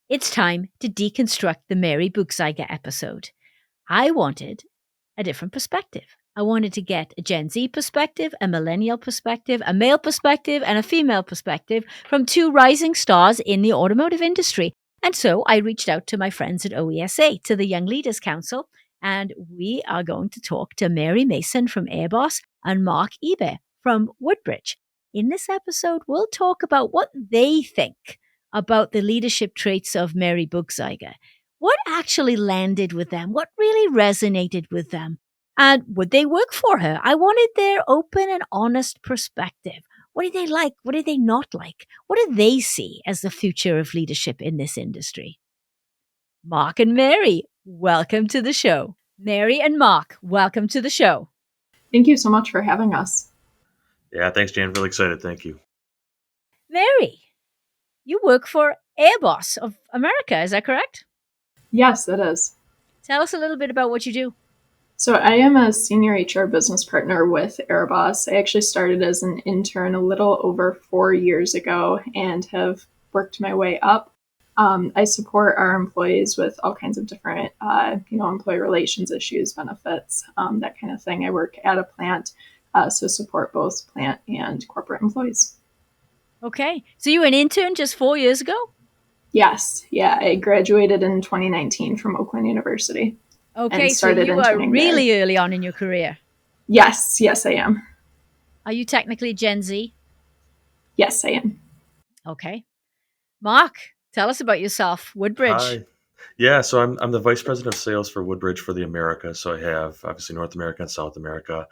It's time to deconstruct the Mary Buchzeiger episode. I wanted a different perspective. I wanted to get a Gen Z perspective, a millennial perspective, a male perspective, and a female perspective from two rising stars in the automotive industry. And so I reached out to my friends at OESA, to the Young Leaders Council, and we are going to talk to Mary Mason from Airbus and Mark Hebert from Woodbridge. In this episode, we'll talk about what they think about the leadership traits of Mary Buchzeiger. What actually landed with them? What really resonated with them? And would they work for her? I wanted their open and honest perspective. What did they like? What did they not like? What do they see as the future of leadership in this industry? Mark and Mary, welcome to the show. Mary and Mark, welcome to the show. Thank you so much for having us. Yeah, thanks, Jan. Really excited. Thank you. Mary, you work for Airbus of America, is that correct? Yes, that is. Tell us a little bit about what you do. So I am a senior HR business partner with Airbus. I actually started as an intern a little over 4 years ago and have worked my way up. I support our employees with all kinds of different, employee relations issues, benefits, that kind of thing. I work at a plant, so support both plant and corporate employees. Okay. So you were an intern just 4 years ago? Yes. Yeah. I graduated in 2019 from Oakland University. Okay, so you are really early on in your career. Yes, I am. Are you technically Gen Z? Yes, I am. Okay. Mark, tell us about yourself. Woodbridge. Hi. Yeah, so I'm the vice president of sales for Woodbridge for the Americas. So I have obviously North America and South America,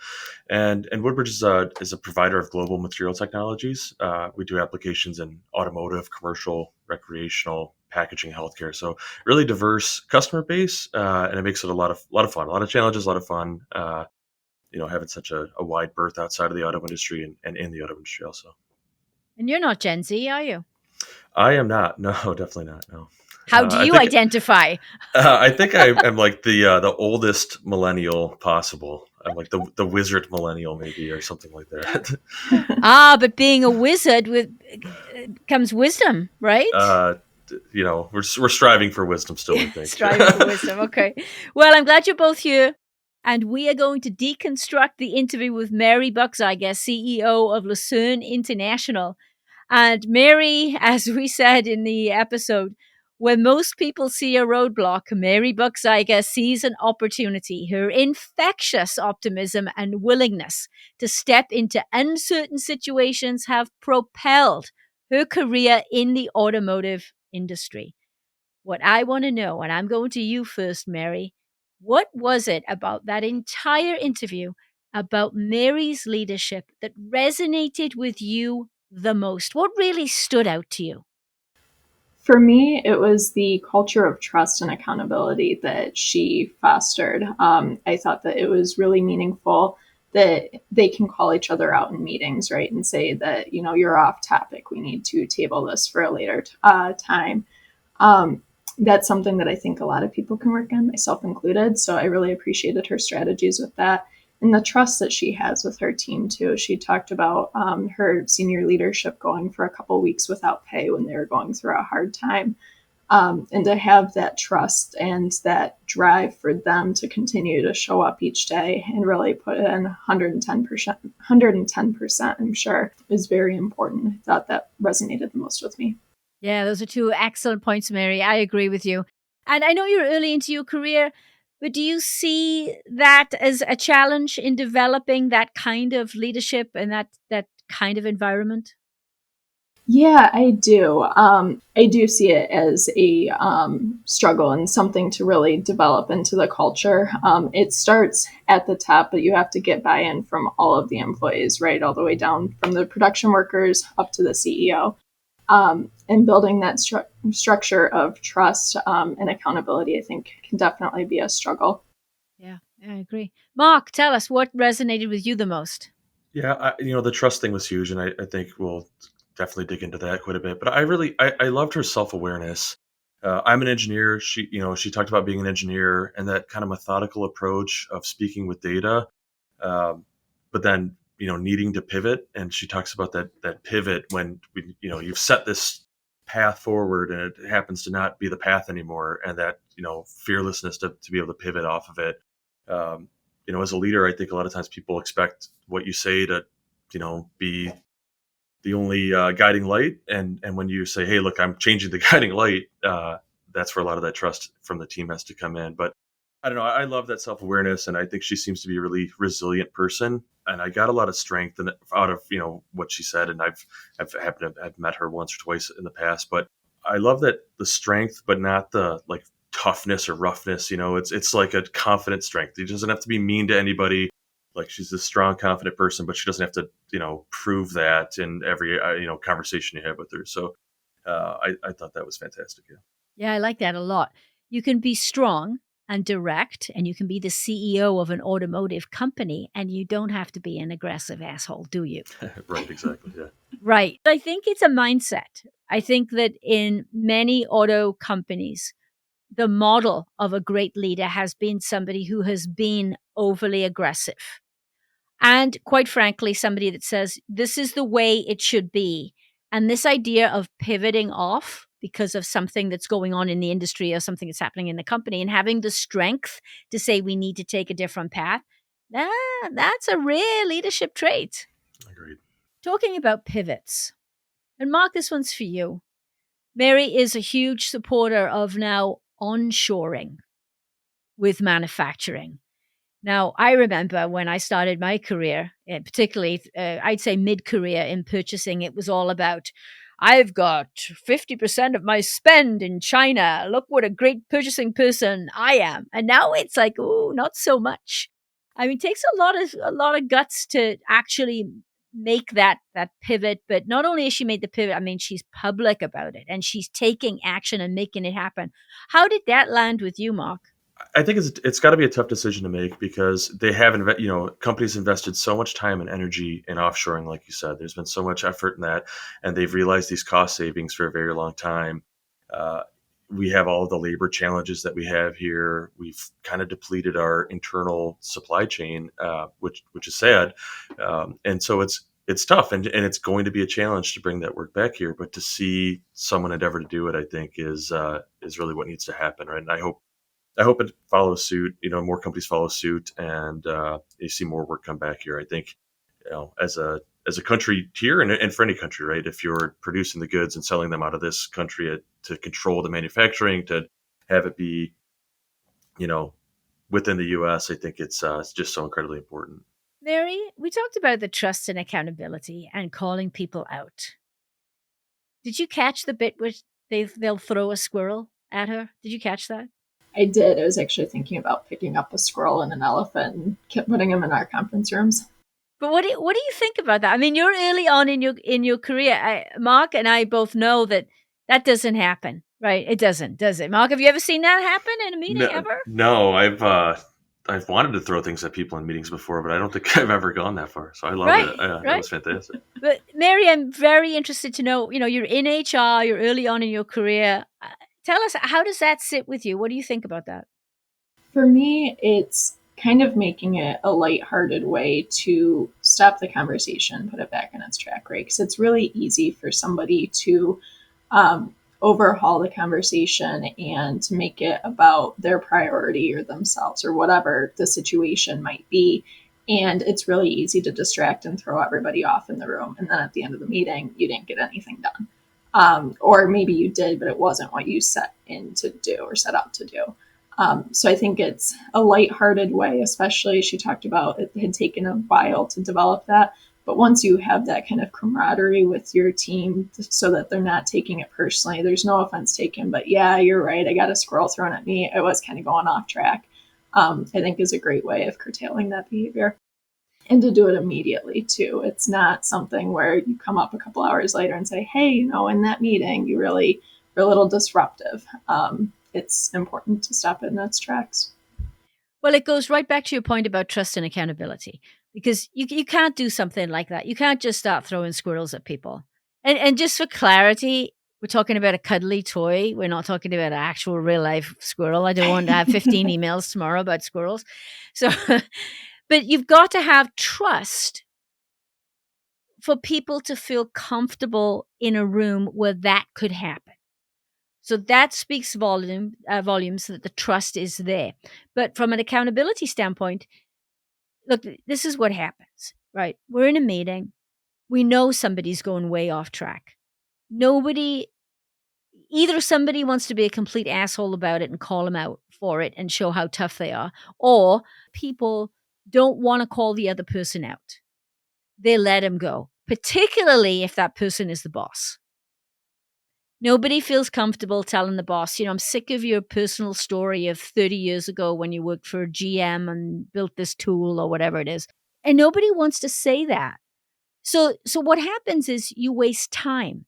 and Woodbridge is a provider of global material technologies. We do applications in automotive, commercial, recreational, packaging, healthcare. So really diverse customer base, and it makes it a lot of fun, a lot of challenges, a lot of fun. Having such a wide berth outside of the auto industry and in the auto industry also. And you're not Gen Z, are you? I am not. No, definitely not. No. How do you identify? I think I'm like the oldest millennial possible. I'm like the wizard millennial, maybe, or something like that. But being a wizard comes wisdom, right? We're striving for wisdom still, I think. Striving for wisdom. Okay. Well, I'm glad you're both here. And we are going to deconstruct the interview with Mary Buchzeiger, CEO of Lucerne International. And Mary, as we said in the episode, when most people see a roadblock, Mary Buchzeiger sees an opportunity. Her infectious optimism and willingness to step into uncertain situations have propelled her career in the automotive industry. What I want to know, and I'm going to you first, Mary, what was it about that entire interview, about Mary's leadership, that resonated with you the most? What really stood out to you? For me, it was the culture of trust and accountability that she fostered. I thought that it was really meaningful that they can call each other out in meetings, right, and say that, you're off topic. We need to table this for a later time. That's something that I think a lot of people can work on, myself included. So I really appreciated her strategies with that and the trust that she has with her team too. She talked about her senior leadership going for a couple weeks without pay when they were going through a hard time. And to have that trust and that drive for them to continue to show up each day and really put in 110%, I'm sure, is very important. I thought that resonated the most with me. Yeah, those are two excellent points, Mary. I agree with you. And I know you're early into your career, but do you see that as a challenge in developing that kind of leadership and that kind of environment? Yeah, I do. I do see it as a struggle and something to really develop into the culture. It starts at the top, but you have to get buy-in from all of the employees, right? All the way down from the production workers up to the CEO. And building that structure of trust and accountability, I think, can definitely be a struggle. Yeah, I agree. Mark, tell us what resonated with you the most. Yeah, the trust thing was huge, and I think we'll definitely dig into that quite a bit. But I loved her self-awareness. I'm an engineer. She talked about being an engineer and that kind of methodical approach of speaking with data, but then needing to pivot. And she talks about that pivot when you've set this path forward and it happens to not be the path anymore, and that, fearlessness to be able to pivot off of it. As a leader, I think a lot of times people expect what you say to, be the only guiding light. And when you say, hey, look, I'm changing the guiding light, that's where a lot of that trust from the team has to come in. But I don't know. I love that self-awareness, and I think she seems to be a really resilient person. And I got a lot of strength out of what she said. And I've happened to have met her once or twice in the past. But I love that the strength, but not the like toughness or roughness. It's like a confident strength. She doesn't have to be mean to anybody. Like, she's a strong, confident person, but she doesn't have to prove that in every conversation you have with her. So I thought that was fantastic. Yeah. Yeah, I like that a lot. You can be strong and direct, and you can be the CEO of an automotive company, and you don't have to be an aggressive asshole, do you? Right, exactly. Yeah. Right. I think it's a mindset. I think that in many auto companies, the model of a great leader has been somebody who has been overly aggressive. And quite frankly, somebody that says, this is the way it should be. And this idea of pivoting off because of something that's going on in the industry or something that's happening in the company, and having the strength to say we need to take a different path, that's a rare leadership trait. Agreed. Talking about pivots, and Mark, this one's for you. Mary is a huge supporter of now onshoring with manufacturing. Now, I remember when I started my career, particularly, I'd say mid-career in purchasing, it was all about, I've got 50% of my spend in China. Look what a great purchasing person I am. And now it's like, oh, not so much. I mean, it takes a lot of guts to actually make that pivot. But not only has she made the pivot, I mean, she's public about it and she's taking action and making it happen. How did that land with you, Mark? I think it's got to be a tough decision to make, because they have, companies invested so much time and energy in offshoring, like you said. There's been so much effort in that, and they've realized these cost savings for a very long time. We have all the labor challenges that we have here. We've kind of depleted our internal supply chain, which is sad, and so it's tough, and it's going to be a challenge to bring that work back here. But to see someone endeavor to do it, I think is really what needs to happen, right? And I hope it follows suit. More companies follow suit, and you see more work come back here. I think, as a country here, and for any country, right? If you're producing the goods and selling them out of this country, to control the manufacturing, to have it be, within the U.S., I think it's just so incredibly important. Mary, we talked about the trust and accountability and calling people out. Did you catch the bit where they'll throw a squirrel at her? Did you catch that? I did. I was actually thinking about picking up a squirrel and an elephant and kept putting them in our conference rooms. But what do you think about that? I mean, you're early on in your career. Mark and I both know that doesn't happen, right? It doesn't, does it? Mark, have you ever seen that happen in a meeting ever? No, I've wanted to throw things at people in meetings before, but I don't think I've ever gone that far. So I love it. Right. That was fantastic. But Mary, I'm very interested to know, you're in HR, you're early on in your career. Tell us, how does that sit with you? What do you think about that? For me, it's kind of making it a lighthearted way to stop the conversation, put it back on its track, right? Because it's really easy for somebody to overhaul the conversation and to make it about their priority or themselves or whatever the situation might be. And it's really easy to distract and throw everybody off in the room. And then at the end of the meeting, you didn't get anything done. Or maybe you did, but it wasn't what you set in to do or set out to do. So I think it's a lighthearted way, especially she talked about it had taken a while to develop that. But once you have that kind of camaraderie with your team so that they're not taking it personally, there's no offense taken, but yeah, you're right. I got a squirrel thrown at me. I was kind of going off track. I think is a great way of curtailing that behavior. And to do it immediately too. It's not something where you come up a couple hours later and say, hey, in that meeting, you really were a little disruptive. It's important to stop it in its tracks. Well, it goes right back to your point about trust and accountability, because you can't do something like that. You can't just start throwing squirrels at people. And just for clarity, we're talking about a cuddly toy. We're not talking about an actual real life squirrel. I don't want to have 15 emails tomorrow about squirrels. So, but you've got to have trust for people to feel comfortable in a room where that could happen. So that speaks volumes that the trust is there. But from an accountability standpoint, look, this is what happens, right? We're in a meeting. We know somebody's going way off track. Either somebody wants to be a complete asshole about it and call them out for it and show how tough they are, or people don't want to call the other person out. They let him go, particularly if that person is the boss. Nobody feels comfortable telling the boss, I'm sick of your personal story of 30 years ago when you worked for GM and built this tool or whatever it is. And nobody wants to say that. So what happens is you waste time.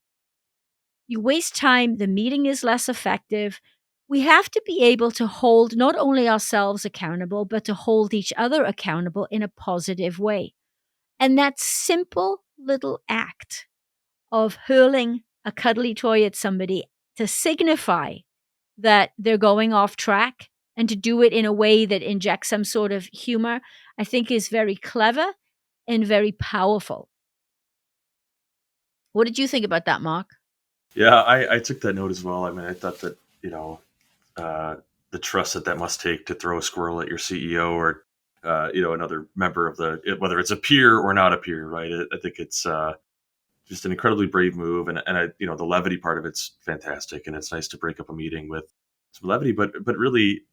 You waste time. The meeting is less effective. We have to be able to hold not only ourselves accountable, but to hold each other accountable in a positive way. And that simple little act of hurling a cuddly toy at somebody to signify that they're going off track and to do it in a way that injects some sort of humor, I think is very clever and very powerful. What did you think about that, Mark? Yeah, I took that note as well. I mean, I thought that, the trust that must take to throw a squirrel at your CEO or, another member of whether it's a peer or not a peer, right? I think it's just an incredibly brave move. And the levity part of it's fantastic. And it's nice to break up a meeting with some levity, but really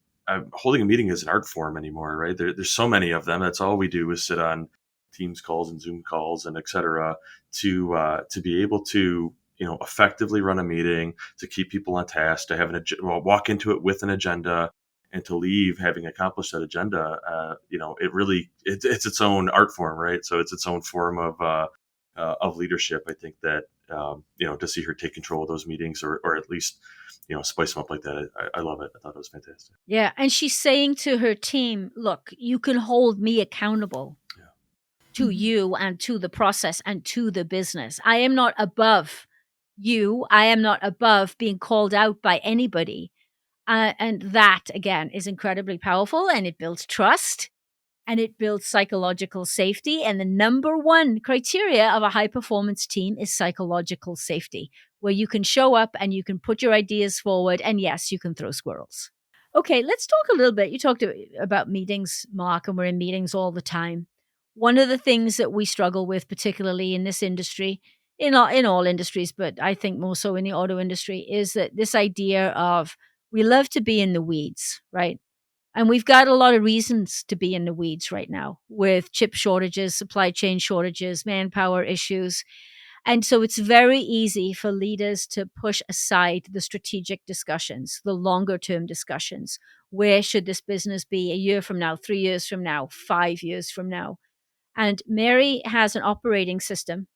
holding a meeting is an art form anymore, right? There's so many of them. That's all we do is sit on Teams calls and Zoom calls and et cetera to be able to, effectively run a meeting, to keep people on task, to have walk into it with an agenda, and to leave having accomplished that agenda. It's its own art form, right? So it's its own form of leadership. I think that to see her take control of those meetings, or at least spice them up like that. I love it. I thought it was fantastic. Yeah, and she's saying to her team, "Look, you can hold me accountable." To you and to the process and to the business. I am not above you. I am not above being called out by anybody. And that, again, is incredibly powerful, and it builds trust and it builds psychological safety. And the number one criteria of a high performance team is psychological safety, where you can show up and you can put your ideas forward. And yes, you can throw squirrels. Okay, let's talk a little bit. You talked about meetings, Mark, and we're in meetings all the time. One of the things that we struggle with, particularly in this industry, in all industries, but I think more so in the auto industry, is that this idea of we love to be in the weeds, right? And we've got a lot of reasons to be in the weeds right now with chip shortages, supply chain shortages, manpower issues. And so it's very easy for leaders to push aside the strategic discussions, the longer term discussions. Where should this business be a year from now, 3 years from now, 5 years from now? And Mary has an operating system,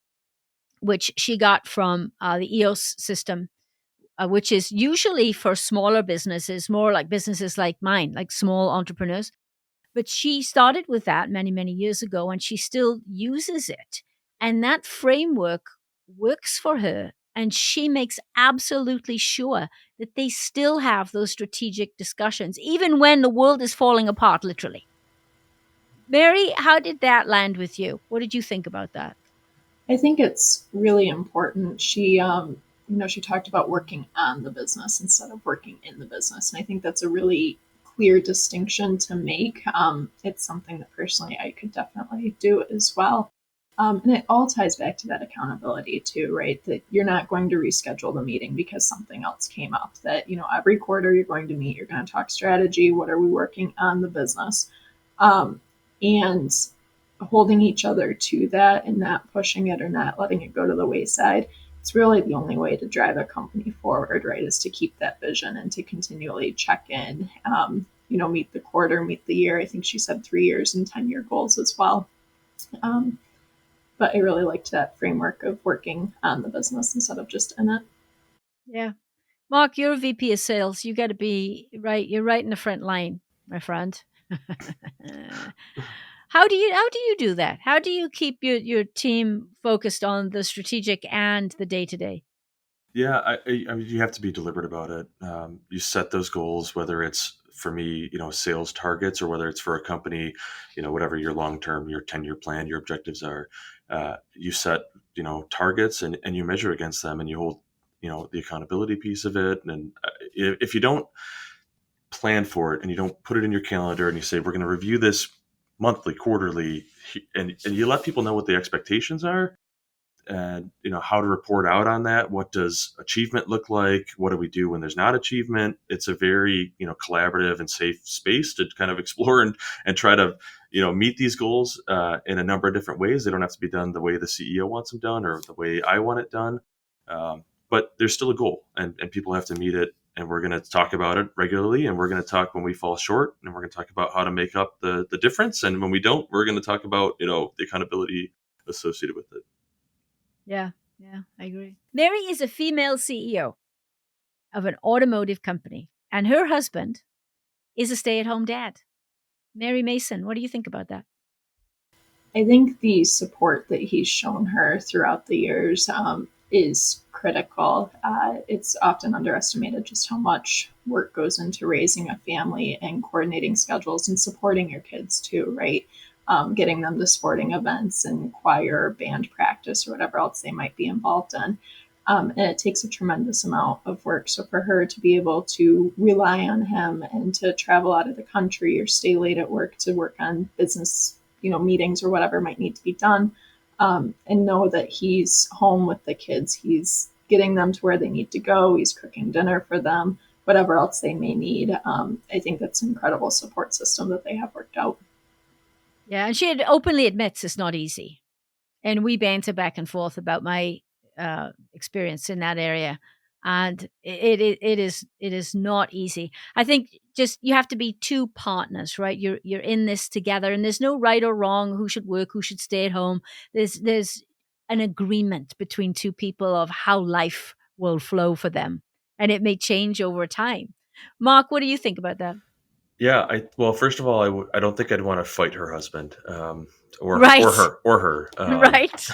which she got from the EOS system, which is usually for smaller businesses, more like businesses like mine, like small entrepreneurs. But she started with that many, many years ago, and she still uses it. And that framework works for her. And she makes absolutely sure that they still have those strategic discussions, even when the world is falling apart, literally. Mary, how did that land with you? What did you think about that? I think it's really important. She talked about working on the business instead of working in the business, and I think that's a really clear distinction to make. It's something that personally I could definitely do as well. And it all ties back to that accountability too, right? That you're not going to reschedule the meeting because something else came up. That every quarter you're going to meet, you're going to talk strategy. What are we working on the business? And holding each other to that and not pushing it or not letting it go to the wayside. It's really the only way to drive a company forward, right? Is to keep that vision and to continually check in, meet the quarter, meet the year. I think she said 3 years and 10-year goals as well. But I really liked that framework of working on the business instead of just in it. Yeah. Mark, you're a VP of sales. You got to be right. You're right in the front line, my friend. How do you do that? How do you keep your team focused on the strategic and the day-to-day? Yeah, I mean, you have to be deliberate about it. You set those goals, whether it's for me, sales targets, or whether it's for a company, whatever your long-term, your 10-year plan, your objectives are, you set, targets, and you measure against them, and you hold, the accountability piece of it. And if you don't plan for it and you don't put it in your calendar and you say, we're going to review this monthly, quarterly, and you let people know what the expectations are, and how to report out on that. What does achievement look like? What do we do when there's not achievement? It's a very collaborative and safe space to kind of explore and try to meet these goals in a number of different ways. They don't have to be done the way the CEO wants them done or the way I want it done, but there's still a goal, and people have to meet it. And we're going to talk about it regularly, and we're going to talk when we fall short, and we're going to talk about how to make up the difference. And when we don't, we're going to talk about the accountability associated with it. Yeah, I agree. Mary is a female CEO of an automotive company, and her husband is a stay-at-home dad. Mary Mason, what do you think about that? I think the support that he's shown her throughout the years is critical. It's often underestimated just how much work goes into raising a family and coordinating schedules and supporting your kids too, right? Getting them to sporting events and choir, band practice, or whatever else they might be involved in. And it takes a tremendous amount of work. So for her to be able to rely on him and to travel out of the country or stay late at work to work on business, meetings or whatever might need to be done, and know that he's home with the kids, he's getting them to where they need to go, he's cooking dinner for them, whatever else they may need. I think that's an incredible support system that they have worked out. Yeah, and she openly admits it's not easy. And we banter back and forth about my experience in that area, and it is not easy. I think just you have to be two partners, right? You're in this together, and there's no right or wrong. Who should work? Who should stay at home? There's an agreement between two people of how life will flow for them, and it may change over time. Mark, what do you think about that? Yeah, well, first of all, I don't think I'd want to fight her husband, Right, or her. right.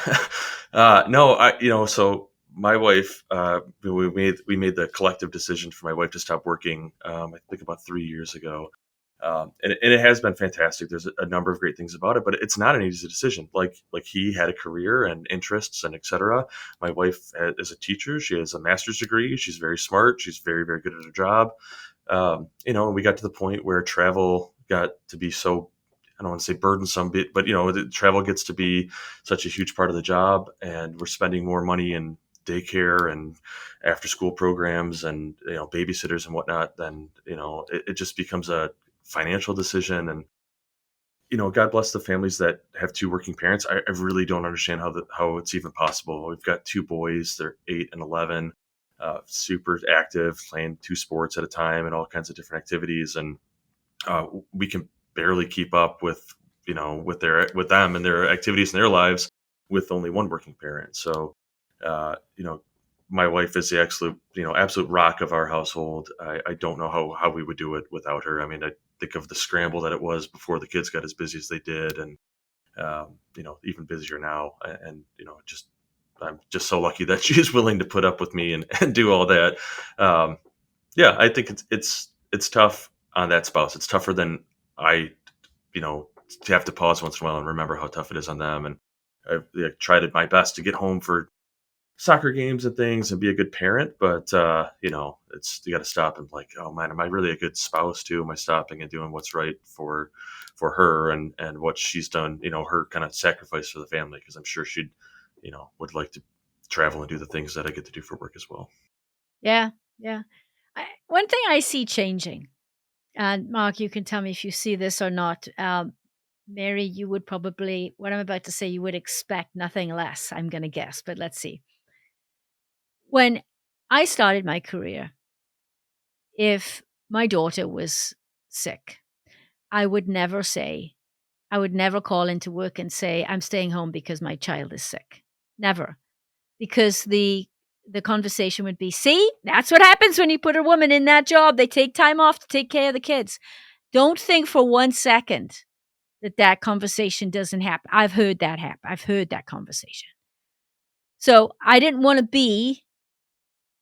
No, so my wife, we made the collective decision for my wife to stop working. I think about 3 years ago, and it has been fantastic. There's a number of great things about it, but it's not an easy decision. Like he had a career and interests and etc. My wife is a teacher. She has a master's degree. She's very smart. She's very, very good at her job. And we got to the point where travel got to be so, I don't want to say burdensome, but the travel gets to be such a huge part of the job, and we're spending more money in daycare and after school programs and babysitters and whatnot. Then it just becomes a financial decision. And God bless the families that have two working parents. I really don't understand how it's even possible. We've got two boys; they're 8 and 11. Super active, playing two sports at a time and all kinds of different activities, and we can barely keep up with them and their activities in their lives with only one working parent. So, my wife is the absolute rock of our household. I don't know how we would do it without her. I mean, I think of the scramble that it was before the kids got as busy as they did, and even busier now. And just I'm just so lucky that she's willing to put up with me and do all that. Yeah, I think it's tough on that spouse. It's tougher than I, to have to pause once in a while and remember how tough it is on them. And I tried my best to get home for soccer games and things and be a good parent, but it's you got to stop and like, oh man, am I really a good spouse too? Am I stopping and doing what's right for her and what she's done? Her kind of sacrifice for the family, because I'm sure she'd would like to travel and do the things that I get to do for work as well. Yeah. One thing I see changing, and Mark, you can tell me if you see this or not. Mary, you would probably, what I'm about to say, you would expect nothing less, I'm going to guess, but let's see. When I started my career, if my daughter was sick, I would never call into work and say, I'm staying home because my child is sick. Never. Because the conversation would be, see, that's what happens when you put a woman in that job. They take time off to take care of the kids. Don't think for 1 second that conversation doesn't happen. I've heard that happen. I've heard that conversation. So I didn't want to be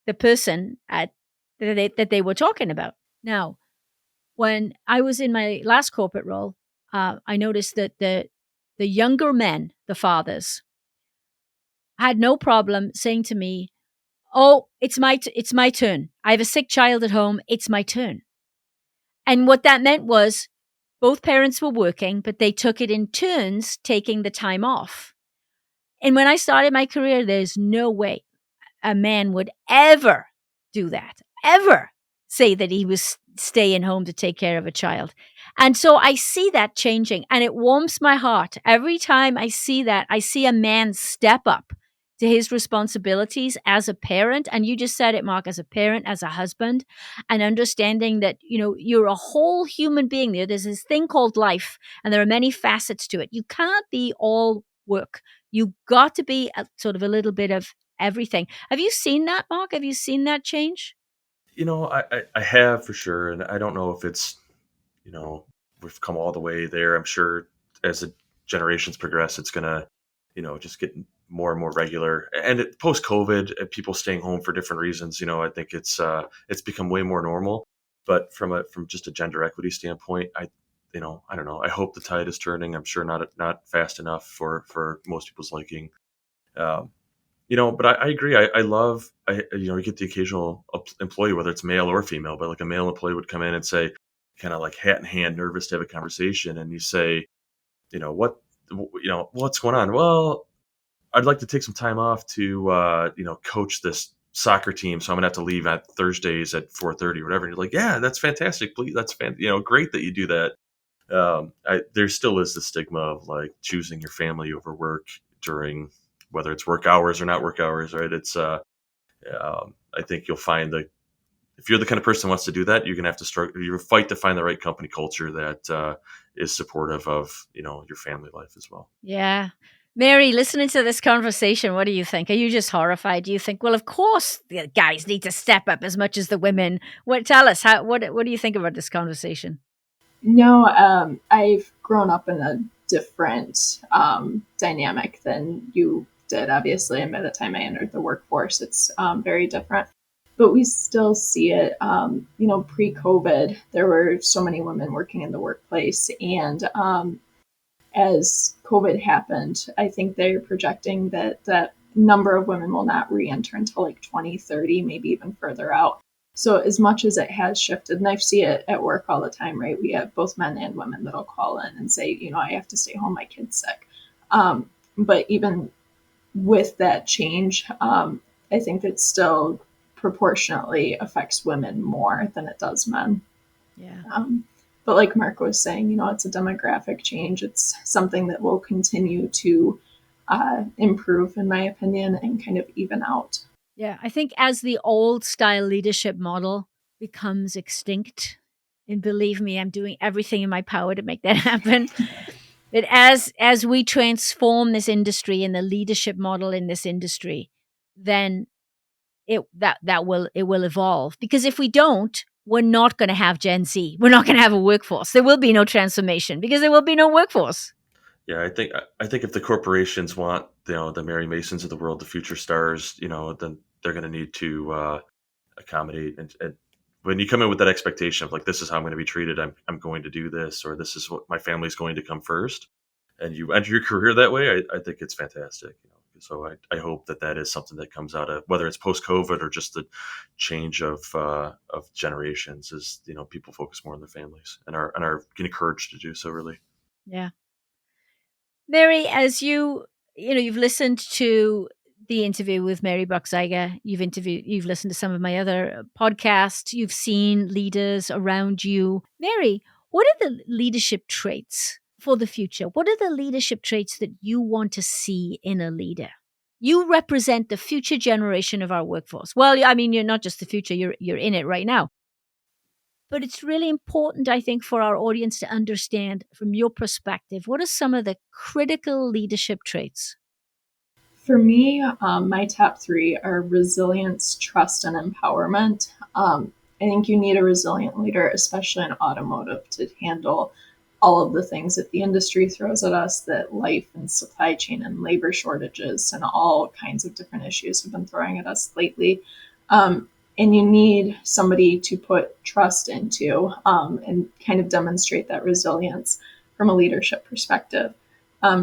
the person that they were talking about. Now, When I was in my last corporate role, I noticed that the younger men, the fathers, had no problem saying to me, "Oh, it's my turn. I have a sick child at home. It's my turn." And what that meant was both parents were working, but they took it in turns taking the time off. And when I started my career, there's no way a man would ever do that, ever say that he was staying home to take care of a child. And so I see that changing, and it warms my heart. Every time I see that, I see a man step up to his responsibilities as a parent. And you just said it, Mark, as a parent, as a husband, and understanding that, you're a whole human being there. There's this thing called life, and there are many facets to it. You can't be all work. You got to be sort of a little bit of everything. Have you seen that, Mark? Have you seen that change? I have for sure, and I don't know if it's, we've come all the way there. I'm sure as the generations progress, it's gonna, just get more and more regular. And post COVID, people staying home for different reasons, I think it's become way more normal. But from just a gender equity standpoint, I don't know. I hope the tide is turning. I'm sure not fast enough for most people's liking. Um, but I agree. I love, you get the occasional employee, whether it's male or female, but like a male employee would come in and say, kind of like hat in hand, nervous to have a conversation. And you say, what, what's going on? Well, I'd like to take some time off to, coach this soccer team. So I'm gonna have to leave at Thursdays at 4:30 or whatever. And you're like, yeah, that's fantastic. Please, great that you do that. There still is the stigma of like choosing your family over work during whether it's work hours or not work hours, right? I think you'll find that if you're the kind of person who wants to do that, you're gonna have to fight to find the right company culture that is supportive of your family life as well. Yeah. Mary, listening to this conversation, what do you think? Are you just horrified? Do you think, well, of course the guys need to step up as much as the women? Tell us, what do you think about this conversation? No, I've grown up in a different dynamic than you did, obviously. And by the time I entered the workforce, it's very different. But we still see it, pre-COVID, there were so many women working in the workplace. And as COVID happened, I think they're projecting that number of women will not re-enter until like 2030, maybe even further out. So as much as it has shifted, and I see it at work all the time, right? We have both men and women that'll call in and say, I have to stay home, my kid's sick. But even with that change, I think it still proportionately affects women more than it does men. Yeah. But like Mark was saying, it's a demographic change. It's something that will continue to improve, in my opinion, and kind of even out. Yeah, I think as the old style leadership model becomes extinct, and believe me, I'm doing everything in my power to make that happen. But as we transform this industry and the leadership model in this industry, then it will evolve. Because if we don't, we're not going to have Gen Z. We're not going to have a workforce. There will be no transformation because there will be no workforce. Yeah, I think if the corporations want the Mary Masons of the world, the future stars, then they're going to need to accommodate. And when you come in with that expectation of like, this is how I'm going to be treated, I'm going to do this, or this is what my family's going to come first, and you enter your career that way, I think it's fantastic. So I hope that is something that comes out of whether it's post COVID or just the change of generations, is people focus more on their families and are encouraged to do so. Really. Yeah. Mary, as you've listened to the interview with Mary Buchzeiger, you've listened to some of my other podcasts, you've seen leaders around you. Mary, what are the leadership traits for the future? What are the leadership traits that you want to see in a leader? You represent the future generation of our workforce. Well, I mean, you're not just the future, you're in it right now. But it's really important, I think, for our audience to understand from your perspective, what are some of the critical leadership traits? For me, my top three are resilience, trust, and empowerment. I think you need a resilient leader, especially in automotive, to handle all of the things that the industry throws at us, that life and supply chain and labor shortages and all kinds of different issues have been throwing at us lately. and you need somebody to put trust into, and kind of demonstrate that resilience from a leadership perspective.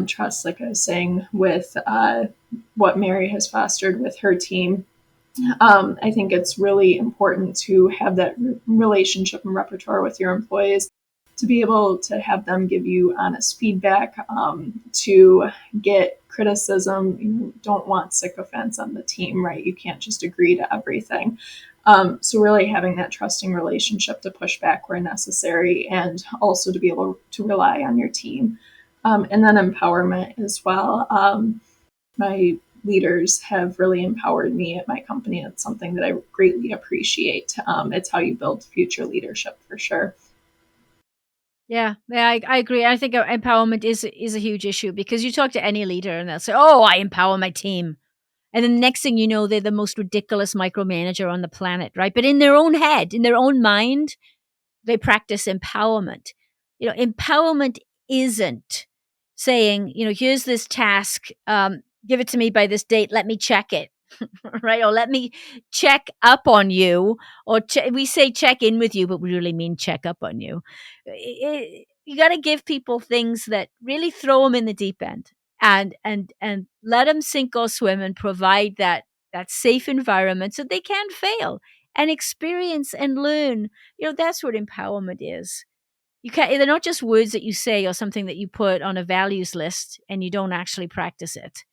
Trust, like I was saying, with what Mary has fostered with her team. I think it's really important to have that relationship and repertoire with your employees, to be able to have them give you honest feedback, to get criticism. You don't want sycophants on the team, right? You can't just agree to everything. So really having that trusting relationship to push back where necessary, and also to be able to rely on your team. And then empowerment as well. My leaders have really empowered me at my company. It's something that I greatly appreciate. It's how you build future leadership for sure. Yeah, I agree. I think empowerment is a huge issue, because you talk to any leader and they'll say, "Oh, I empower my team," and then the next thing you know, they're the most ridiculous micromanager on the planet, right? But in their own head, in their own mind, they practice empowerment. Empowerment isn't saying, here's this task, give it to me by this date, let me check it, right? Or let me check up on you, or we say check in with you, but we really mean check up on you. You got to give people things that really throw them in the deep end, and let them sink or swim, and provide that safe environment so they can fail and experience and learn. That's what empowerment is. They're not just words that you say or something that you put on a values list and you don't actually practice it.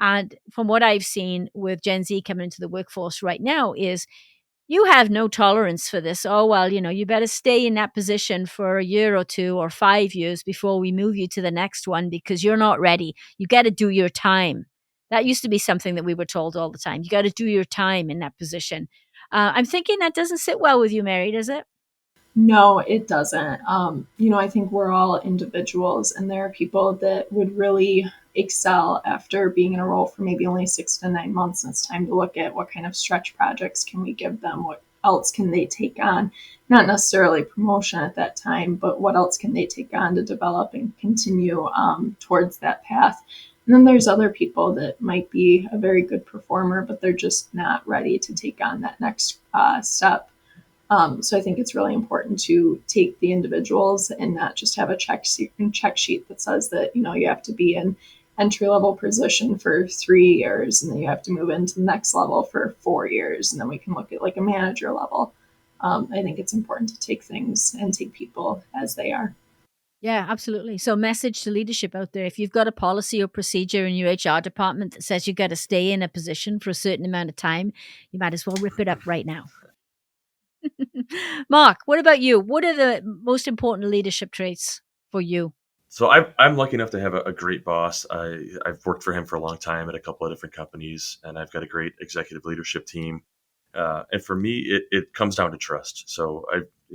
And from what I've seen with Gen Z coming into the workforce right now is, you have no tolerance for this. Oh, well, you better stay in that position for a year or 2 or 5 years before we move you to the next one, because you're not ready. You got to do your time. That used to be something that we were told all the time. You got to do your time in that position. I'm thinking that doesn't sit well with you, Mary, does it? No, it doesn't. I think we're all individuals, and there are people that would really excel after being in a role for maybe only 6 to 9 months. And it's time to look at what kind of stretch projects can we give them? What else can they take on? Not necessarily promotion at that time, but what else can they take on to develop and continue towards that path? And then there's other people that might be a very good performer, but they're just not ready to take on that next step. So I think it's really important to take the individuals and not just have a check sheet that says that you have to be in entry level position for 3 years, and then you have to move into the next level for 4 years, and then we can look at like a manager level. I think it's important to take things and take people as they are. Yeah, absolutely. So, message to leadership out there: if you've got a policy or procedure in your HR department that says you got to stay in a position for a certain amount of time, you might as well rip it up right now. Mark, what about you? What are the most important leadership traits for you? So I'm lucky enough to have a great boss. I've worked for him for a long time at a couple of different companies, and I've got a great executive leadership team. And for me, it comes down to trust. So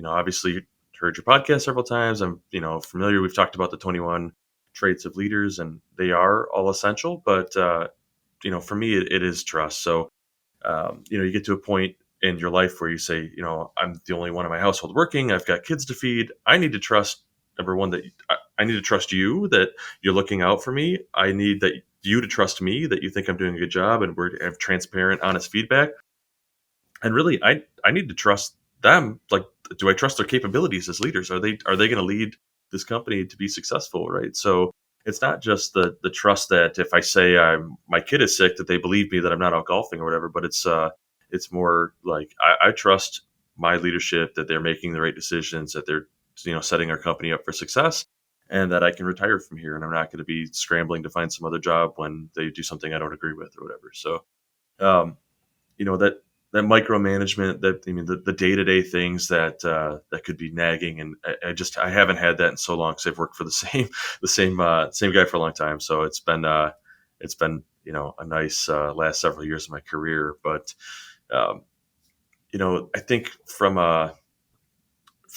obviously heard your podcast several times. I'm, familiar. We've talked about the 21 traits of leaders, and they are all essential. But, for me, it is trust. So, you get to a point in your life where you say, I'm the only one in my household working. I've got kids to feed. I need to trust, number one, that I need to trust you, that you're looking out for me. I need that you to trust me, that you think I'm doing a good job, and we're have transparent, honest feedback. And really, I need to trust them. Like, do I trust their capabilities as leaders? Are they going to lead this company to be successful? Right. So it's not just the trust that if I say my kid is sick, that they believe me that I'm not out golfing or whatever. But it's more like I trust my leadership, that they're making the right decisions, that they're setting our company up for success, and that I can retire from here, and I'm not going to be scrambling to find some other job when they do something I don't agree with or whatever. So. Um, that micromanagement, the day-to-day things that could be nagging, and I haven't had that in so long, because I've worked for the same guy for a long time. So it's been a nice last several years of my career. But um, I think from a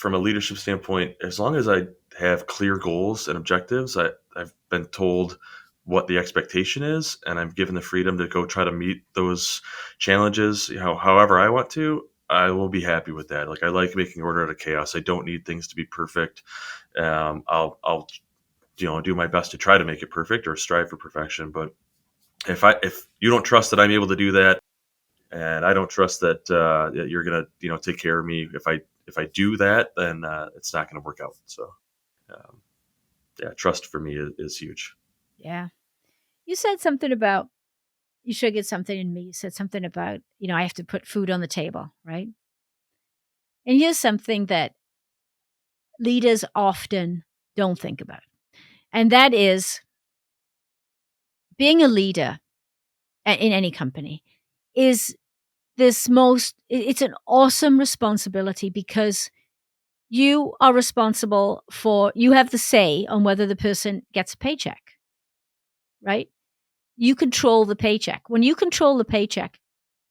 leadership standpoint, as long as I have clear goals and objectives, I've been told what the expectation is, and I'm given the freedom to go try to meet those challenges, however I want to. I will be happy with that. Like, I like making order out of chaos. I don't need things to be perfect. I'll do my best to try to make it perfect or strive for perfection. But if you don't trust that I'm able to do that, and I don't trust that that you're gonna take care of me. If I do that, then it's not gonna work out. So um, yeah, trust for me is huge. Yeah. You said something about you should get something in me. You said something about, I have to put food on the table, right? And here's something that leaders often don't think about. And that is being a leader in any company is it's an awesome responsibility because you are responsible you have the say on whether the person gets a paycheck, right? You control the paycheck. When you control the paycheck,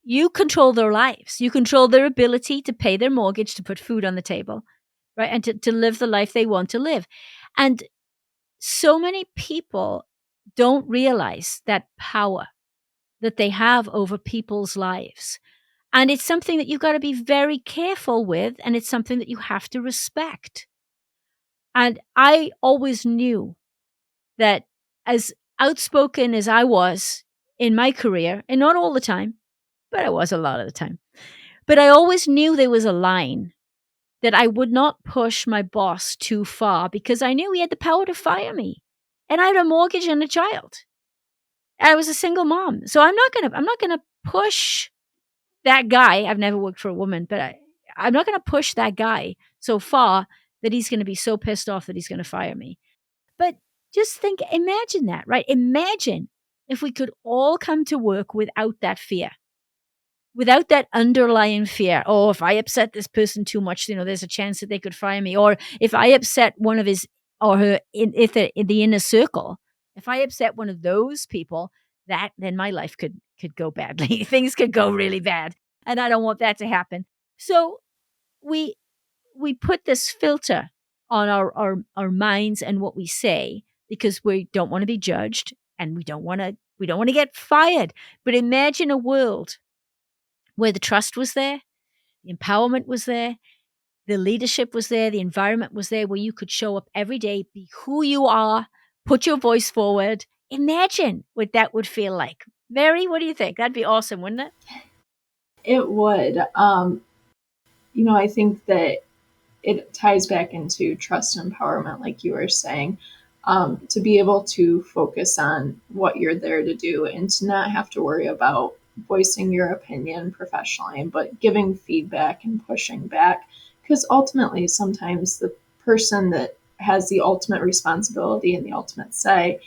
you control their lives. You control their ability to pay their mortgage, to put food on the table, right? And to live the life they want to live. And so many people don't realize that power that they have over people's lives. And it's something that you've got to be very careful with, and it's something that you have to respect. And I always knew that as outspoken as I was in my career, and not all the time, but I was a lot of the time, but I always knew there was a line that I would not push my boss too far because I knew he had the power to fire me. And I had a mortgage and a child. I was a single mom. So I'm not gonna push that guy. I've never worked for a woman, but I'm not gonna push that guy so far that he's gonna be so pissed off that he's gonna fire me. But just imagine that, right? Imagine if we could all come to work without that fear, without that underlying fear. Oh, if I upset this person too much, there's a chance that they could fire me. Or if I upset one of his or her in the inner circle, if I upset one of those people, then my life could go badly. Things could go really bad, and I don't want that to happen. So we we put this filter on our minds and what we say because we don't want to be judged and we don't want to get fired. But imagine a world where the trust was there, the empowerment was there, the leadership was there, the environment was there where you could show up every day, be who you are, put your voice forward. Imagine what that would feel like. Mary, what do you think? That'd be awesome, wouldn't it? It would. I think that it ties back into trust and empowerment, like you were saying, to be able to focus on what you're there to do and to not have to worry about voicing your opinion professionally, but giving feedback and pushing back. Because ultimately, sometimes the person that has the ultimate responsibility and the ultimate say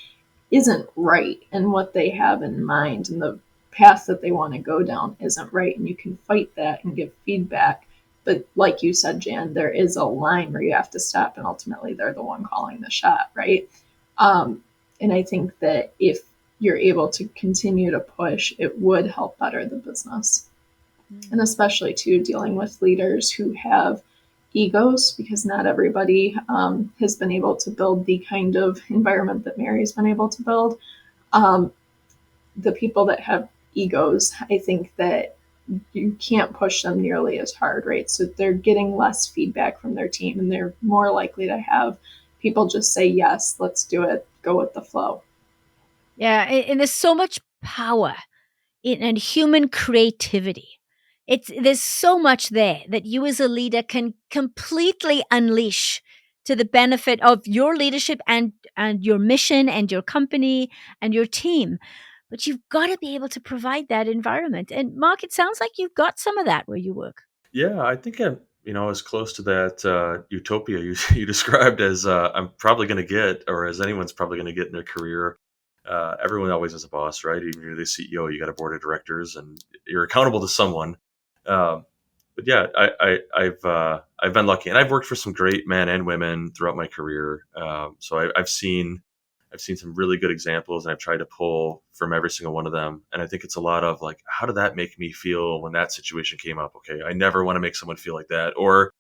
isn't right, and what they have in mind and the path that they want to go down isn't right, and you can fight that and give feedback. But like you said, Jan, there is a line where you have to stop, and ultimately they're the one calling the shot, right? And I think that if you're able to continue to push, it would help better the business. And especially too dealing with leaders who have egos, because not everybody has been able to build the kind of environment that Mary's been able to build. The people that have egos, I think that you can't push them nearly as hard, right? So they're getting less feedback from their team, and they're more likely to have people just say, yes, let's do it, go with the flow. Yeah, and there's so much power and human creativity. There's so much there that you as a leader can completely unleash to the benefit of your leadership and your mission and your company and your team. But you've got to be able to provide that environment. And Mark, it sounds like you've got some of that where you work. Yeah, I think I'm as close to that utopia you described as I'm probably going to get, or as anyone's probably going to get in their career. Everyone always has a boss, right? Even you're the CEO, you got a board of directors, and you're accountable to someone. But yeah, I've been lucky, and I've worked for some great men and women throughout my career. So I've seen some really good examples, and I've tried to pull from every single one of them. And I think it's a lot of like, how did that make me feel when that situation came up? Okay, I never want to make someone feel like that, or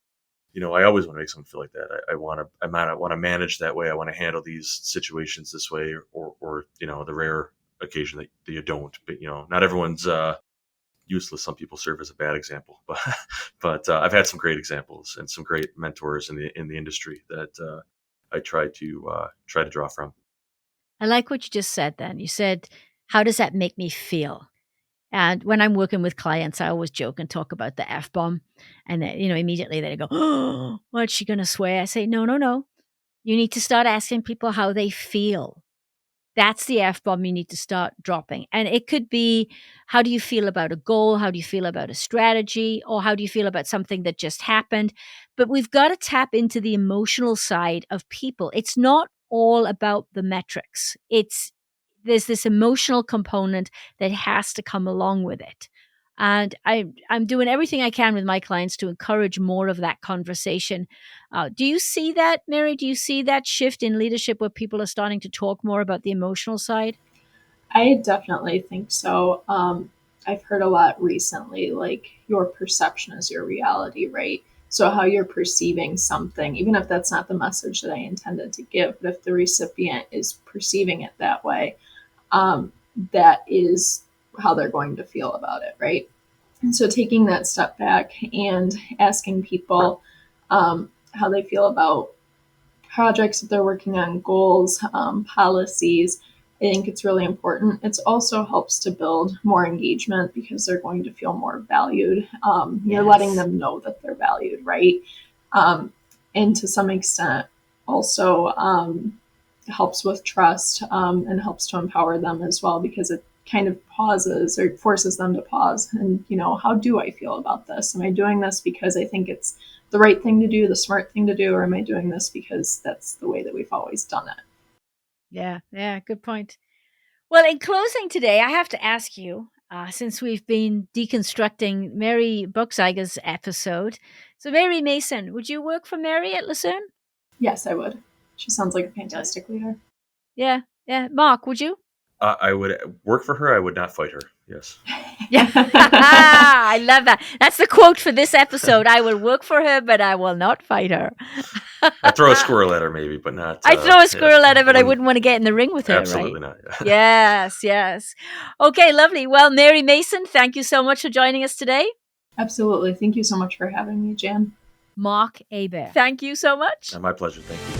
I always want to make someone feel like that. I might want to manage that way. I want to handle these situations this way, or the rare occasion that you don't. But not everyone's useless. Some people serve as a bad example, but I've had some great examples and some great mentors in the industry that I try to draw from. I like what you just said then. You said, how does that make me feel? And when I'm working with clients, I always joke and talk about the F-bomb. And then, immediately they go, oh, what's she going to swear? I say, no, no, no. You need to start asking people how they feel. That's the F-bomb you need to start dropping. And it could be, how do you feel about a goal? How do you feel about a strategy? Or how do you feel about something that just happened? But we've got to tap into the emotional side of people. It's not all about the metrics. There's this emotional component that has to come along with it. And I'm doing everything I can with my clients to encourage more of that conversation. Do you see that, Mary? Do you see that shift in leadership where people are starting to talk more about the emotional side? I definitely think so. I've heard a lot recently, like your perception is your reality, right? So how you're perceiving something, even if that's not the message that I intended to give, but if the recipient is perceiving it that way, that is how they're going to feel about it, right? And so taking that step back and asking people how they feel about projects that they're working on, goals, policies, I think it's really important. It also helps to build more engagement because they're going to feel more valued. You're letting them know that they're valued, right? And to some extent, also helps with trust and helps to empower them as well because it kind of pauses or forces them to pause and, how do I feel about this? Am I doing this because I think it's the right thing to do, the smart thing to do, or am I doing this because that's the way that we've always done it? Yeah, good point. Well, in closing today, I have to ask you, since we've been deconstructing Mary Buchzeiger's episode. So, Mary Mason, would you work for Mary at Lucerne? Yes, I would. She sounds like a fantastic leader. Yeah. Mark, would you? I would work for her. I would not fight her. Yes. Yeah. I love that. That's the quote for this episode. I will work for her, but I will not fight her. I'd throw a squirrel at her maybe, but not. I'd throw a squirrel at her, but I wouldn't want to get in the ring with her, absolutely right? not. Yes. Okay, lovely. Well, Mary Mason, thank you so much for joining us today. Absolutely. Thank you so much for having me, Jan. Mark Hebert, thank you so much. My pleasure. Thank you.